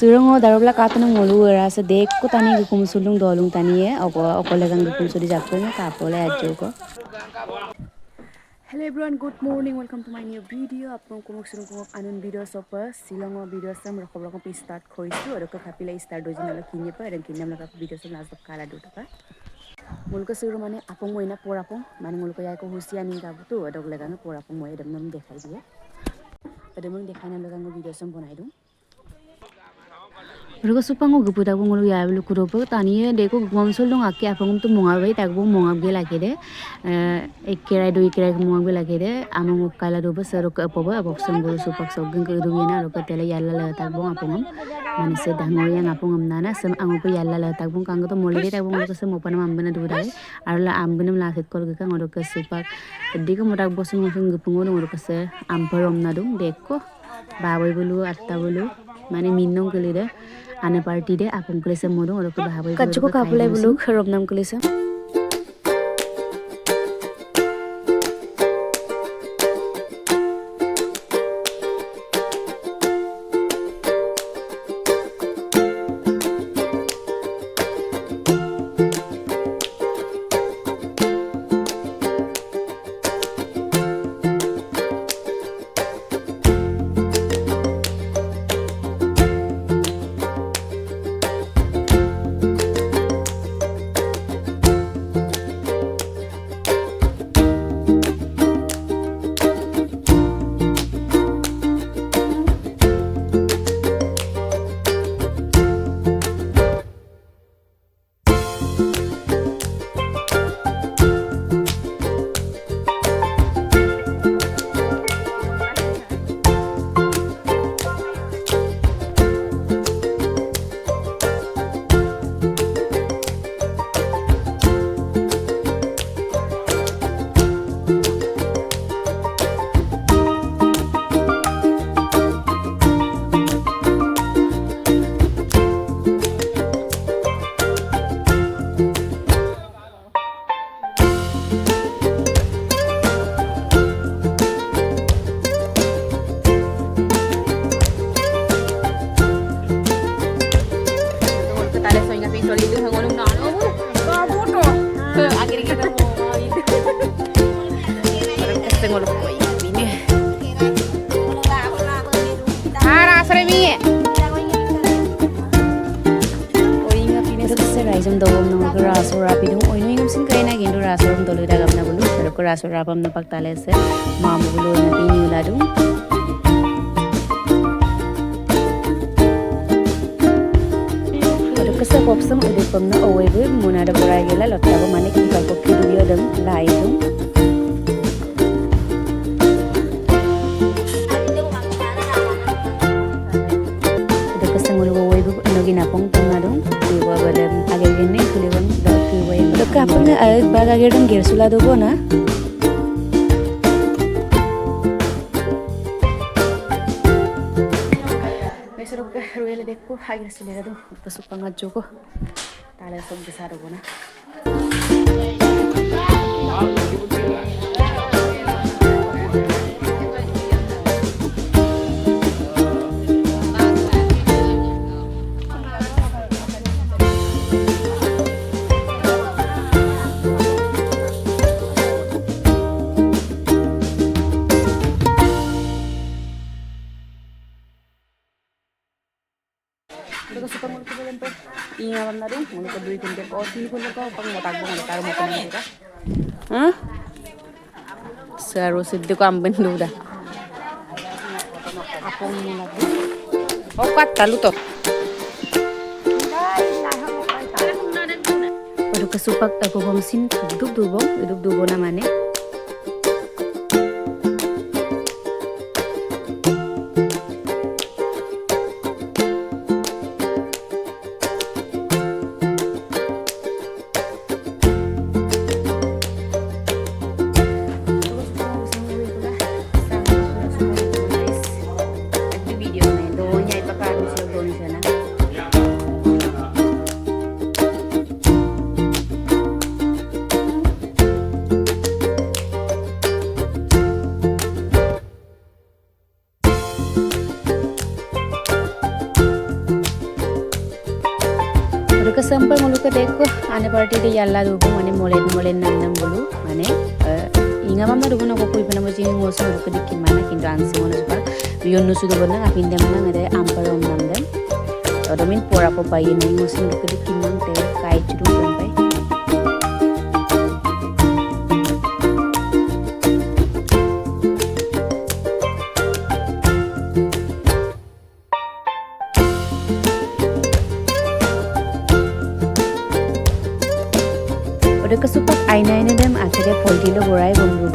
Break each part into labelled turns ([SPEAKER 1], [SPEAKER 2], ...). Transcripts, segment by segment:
[SPEAKER 1] Surango darabla katana ngolu era sa dek ko tani gukum sulung dolung tani e okole gang gukum sudi jakko ne kapole adjo ko. Hello everyone, good morning. Welcome to my new video. Apong kumuk surung kumuk anun video sopa silongo video sam rakobra ko start khoisu aro ko kapila start dojinala kinye pa ran kinnam laka video sam nas kala dota. Mulko suru mane apong moina porapong mane mulko yai ko husia ninga butu adok lega no porapong moi edam nam dekhai diye. Edam nam dekhai nam lega ngo video sam bonai dum. Ruko supango guputa ko ngulu ya bulu kuropo tani deko gum solong akke apong tu monga bai tak bo monga ge lage de ekkerai do ekkerai monga ge lage de among kala do ba sero ko apoba abok sam guru supak sogeng ko do yena ro ko tele yalla la tak bo apong mane se dango yang apong nana sam ango ko yalla la tak bo kang to moli de tak bo ko sam opana ambana do dai arla ambinam la set kol ge kang ro ko supak diko modak bo sum sum gupungo ro ko se amparom na dum deko babai bulu atta bulu mane minnong kele de Ana party de apong kulesa modong oro ko bahaboy kaccho ko kapulai bulu kharob nam kulesa Raso rapam na pagtale se mamulo na pinyula dum Ado kasa popsam udipam na owebu muna da borai gela lotta ko mane ki ko kidu dum lai dum Ado kasa ngulu owebu anogi napong tungadum diwa badam agene kuliwan da kuwai Ado kapang baga gedum gersula do bona Ruele dekku air selera do pasupang adjo ko tala sob besar ko na Ingat na rin, muna ka duwi kundi ko. Sino ko na ko, pang matagbo nga nataro mo kanang dira. Ha? Sa rosid ko ang benduda. Apong nila din. O kata, luto. Pado kasupak ako pamasin, dugdug-dugo naman eh. Udah sampai mulu ke deko, ane party de yalla dulu, mana molen nandam dulu, mana ingat mama dulu nak aku ibu nama jadi ngosan dulu ke dikit mana, kintu ansi mana super, bion nusu dulu mana, apin dem mana ada ampar om nandam, atau min pora popai ini ngosan dulu ke dikit mana teh kai curu sampai. Udah kesupak aina dem akhirnya poldi lo borai bumbu.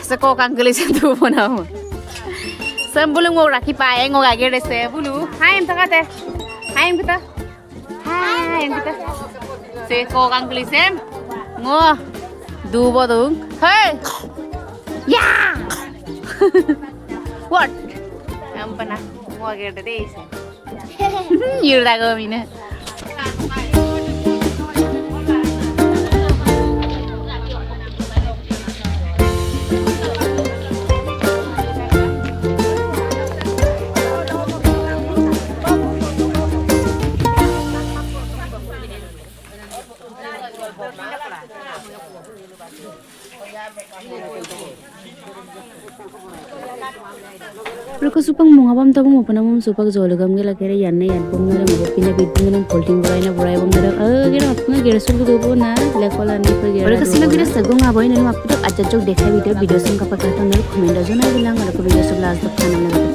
[SPEAKER 1] Seko kanggelis itu pun aku. Sebelum mau raki pakai ngau agak deh bulu. Hai kita. Seko kanggelis ngau dua dong. Hey, ya. What? Apa nak? Ngau agak deh. Yurda kau mina. Mereka supang mengapam tabu mau pernah mau supak jologam gila kira yanne yan pun nara mau pindah bidung nang polting borai bom nara kira apa nggak kira suruh tuh na lekolan nih pergi mereka sih kira segung ngapain ini waktu itu aja jok dekha video sing kapak kata nara komen aja na bilang kalau video sebelah tuh kan nara